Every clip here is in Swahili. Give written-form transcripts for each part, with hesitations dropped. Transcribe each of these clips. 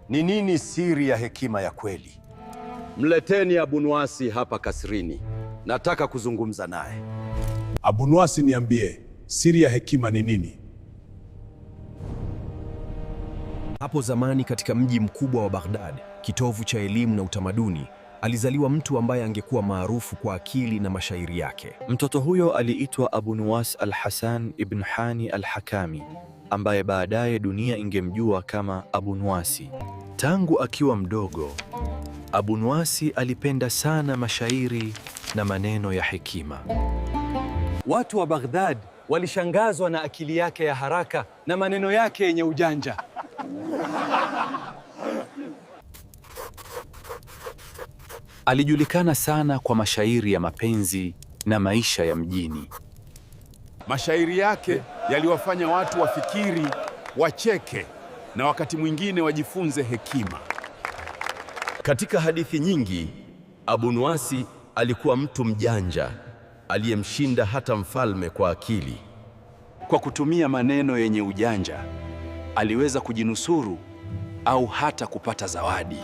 Ni nini siri ya hekima ya kweli? Mleteni Abunuwasi hapa kasrini. Nataka kuzungumza naye. Abunuwasi, niambie, siri ya hekima ni nini? Hapo zamani katika mji mkubwa wa Baghdad, kitovu cha elimu na utamaduni, alizaliwa mtu ambaye angekuwa maarufu kwa akili na mashairi yake. Mtoto huyo aliitwa Abunuwas al-Hasan ibn Hani al-Hakami, ambaye baadaye dunia ingemjua kama Abunuwasi. Tangu akiwa mdogo, Abunuwasi alipenda sana mashairi na maneno ya hekima. Watu wa Baghdad walishangazwa na akili yake ya haraka na maneno yake yenye ujanja. Alijulikana sana kwa mashairi ya mapenzi na maisha ya mjini. Mashairi yake yaliwafanya watu wafikiri, wacheke na wakati mwingine wajifunze hekima. Katika hadithi nyingi, Abunuwasi alikuwa mtu mjanja aliyemshinda hata mfalme kwa akili. Kwa kutumia maneno yenye ujanja, aliweza kujinusuru au hata kupata zawadi.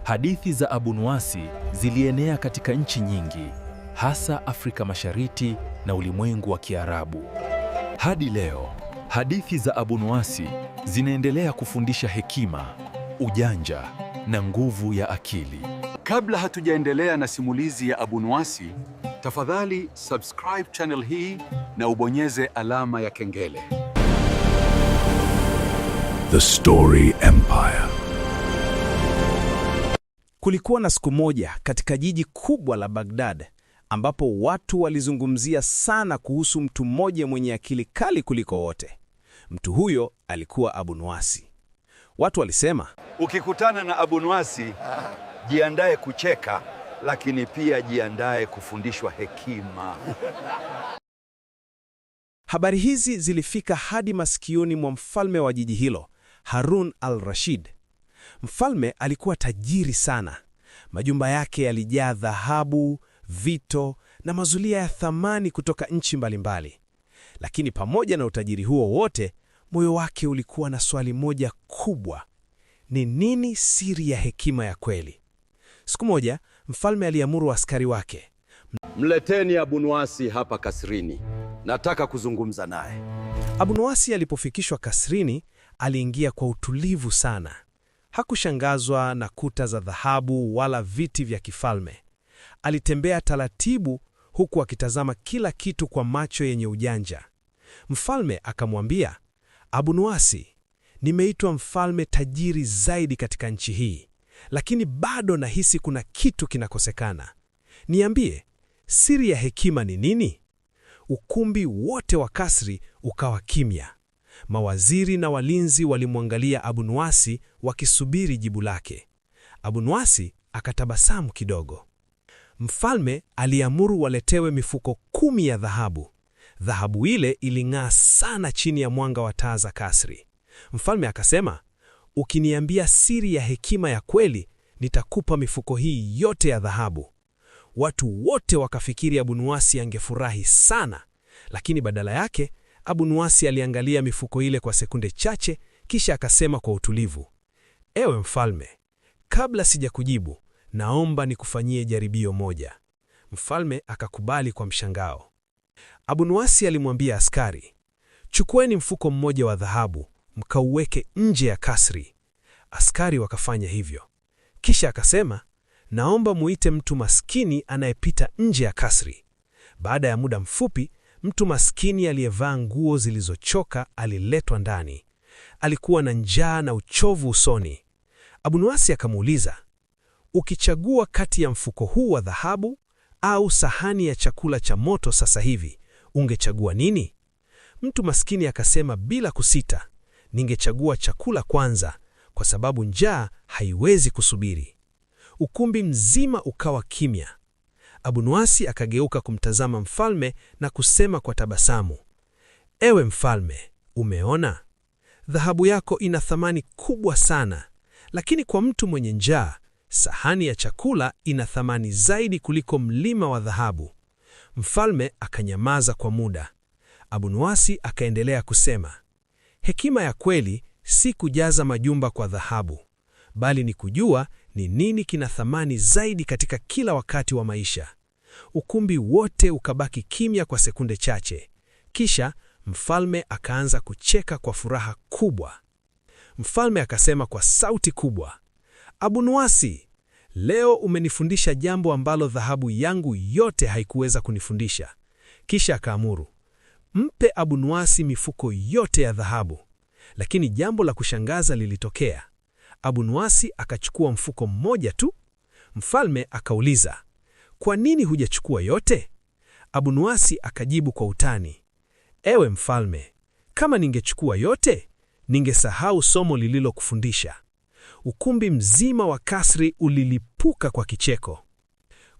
Hadithi za Abunuwasi zilienea katika nchi nyingi, hasa Afrika Mashariki na ulimwengu wa Kiarabu. Hadi leo, hadithi za Abunuwasi zinaendelea kufundisha hekima, ujanja na nguvu ya akili. Kabla hatujaendelea na simulizi ya Abunuwasi, tafadhali subscribe channel hii na ubonyeze alama ya kengele. The Story Empire. Kulikuwa na siku moja katika jiji kubwa la Baghdad ambapo watu walizungumzia sana kuhusu mtu mmoja mwenye akili kali kuliko wote. Mtu huyo alikuwa Abunuwasi. Watu walisema, ukikutana na Abunuwasi, jiandae kucheka, lakini pia jiandae kufundishwa hekima. Habari hizi zilifika hadi masikioni mwa mfalme wa jiji hilo, Harun al-Rashid. Mfalme alikuwa tajiri sana. Majumba yake yalijaa dhahabu, vito na mazulia ya thamani kutoka nchi mbalimbali. Lakini pamoja na utajiri huo wote, moyo wake ulikuwa na swali moja kubwa: ni nini siri ya hekima ya kweli? Siku moja, mfalme aliamuru askari wake, mleteni Abunuwasi hapa kasrini. Nataka kuzungumza naye. Abunuwasi alipofikishwa kasrini, aliingia kwa utulivu sana. Hakushangazwa na kuta za dhahabu wala viti vya kifalme. Alitembea taratibu huku akitazama kila kitu kwa macho yenye ujanja. Mfalme akamwambia, Abunuwasi, nimeitwa mfalme tajiri zaidi katika nchi hii, lakini bado nahisi kuna kitu kinakosekana. Niambie, siri ya hekima ni nini? Ukumbi wote wa kasri ukawa kimya. Mawaziri na walinzi walimwangalia Abunuwasi wakisubiri jibu lake. Abunuwasi akatabasamu kidogo. Mfalme aliamuru waletewe mifuko 10 ya dhahabu. Dhahabu ile iling'aa sana chini ya mwanga wa taa za kasri. Mfalme akasema, ukiniambia siri ya hekima ya kweli, nitakupa mifuko hii yote ya dhahabu. Watu wote wakafikiri Abunuwasi angefurahi sana, lakini badala yake Abunuwasi aliangalia mifuko ile kwa sekunde chache, kisha akasema kwa utulivu, ewe mfalme, kabla sijakujibu, naomba nikufanyie jaribio moja. Mfalme akakubali kwa mshangao. Abunuwasi alimwambia askari, chukueni mfuko mmoja wa dhahabu, mkauweke nje ya kasri. Askari wakafanya hivyo. Kisha akasema, naomba muite mtu maskini anayepita nje ya kasri. Baada ya muda mfupi, mtu maskini aliyevaa nguo zilizochoka aliletwa ndani. Alikuwa na njaa na uchovu usoni. Abunuwasi akamuuliza, ukichagua kati ya mfuko huu wa dhahabu au sahani ya chakula cha moto sasa hivi, ungechagua nini? Mtu maskini akasema bila kusita, ningechagua chakula kwanza, kwa sababu njaa haiwezi kusubiri. Ukumbi mzima ukawa kimya. Abunuwasi akageuka kumtazama mfalme na kusema kwa tabasamu, ewe mfalme, umeona? Dhahabu yako ina thamani kubwa sana, lakini kwa mtu mwenye njaa, sahani ya chakula ina thamani zaidi kuliko mlima wa dhahabu. Mfalme akanyamaza kwa muda. Abunuwasi akaendelea kusema, hekima ya kweli si kujaza majumba kwa dhahabu, bali ni kujua ni nini kina thamani zaidi katika kila wakati wa maisha. Ukumbi wote ukabaki kimya kwa sekunde chache. Kisha mfalme akaanza kucheka kwa furaha kubwa. Mfalme akasema kwa sauti kubwa, Abunuwasi, leo umenifundisha jambo ambalo dhahabu yangu yote haikuweza kunifundisha. Kisha akaamuru, mpe Abunuwasi mifuko yote ya dhahabu. Lakini jambo la kushangaza lilitokea. Abunuwasi akachukua mfuko mmoja tu. Mfalme akauliza, kwa nini hujachukua yote? Abunuwasi akajibu kwa utani, ewe mfalme, kama ningechukua yote, ningesahau somo lililokufundisha. Ukumbi mzima wa kasri ulilipuka kwa kicheko.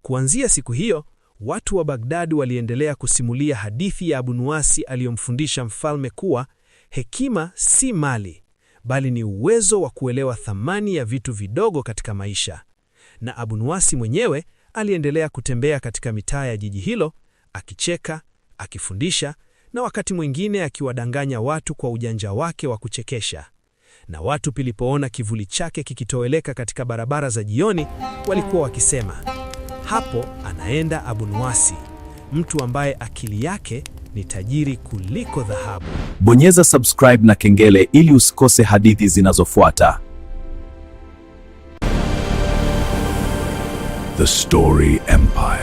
Kuanzia siku hiyo, watu wa Baghdad waliendelea kusimulia hadithi ya Abunuwasi aliyomfundisha mfalme kuwa hekima si mali, bali ni uwezo wa kuelewa thamani ya vitu vidogo katika maisha. Na Abunuwasi mwenyewe aliendelea kutembea katika mitaa ya jiji hilo, akicheka, akifundisha, na wakati mwingine akiwadanganya watu kwa ujanja wake wa kuchekesha. Na watu pilipoona kivuli chake kikitoweleka katika barabara za jioni, walikuwa wakisema, hapo anaenda Abunuwasi, mtu ambaye akili yake ni tajiri kuliko dhahabu. Bonyeza subscribe na kengele ili usikose hadithi zinazofuata. The Story Empire.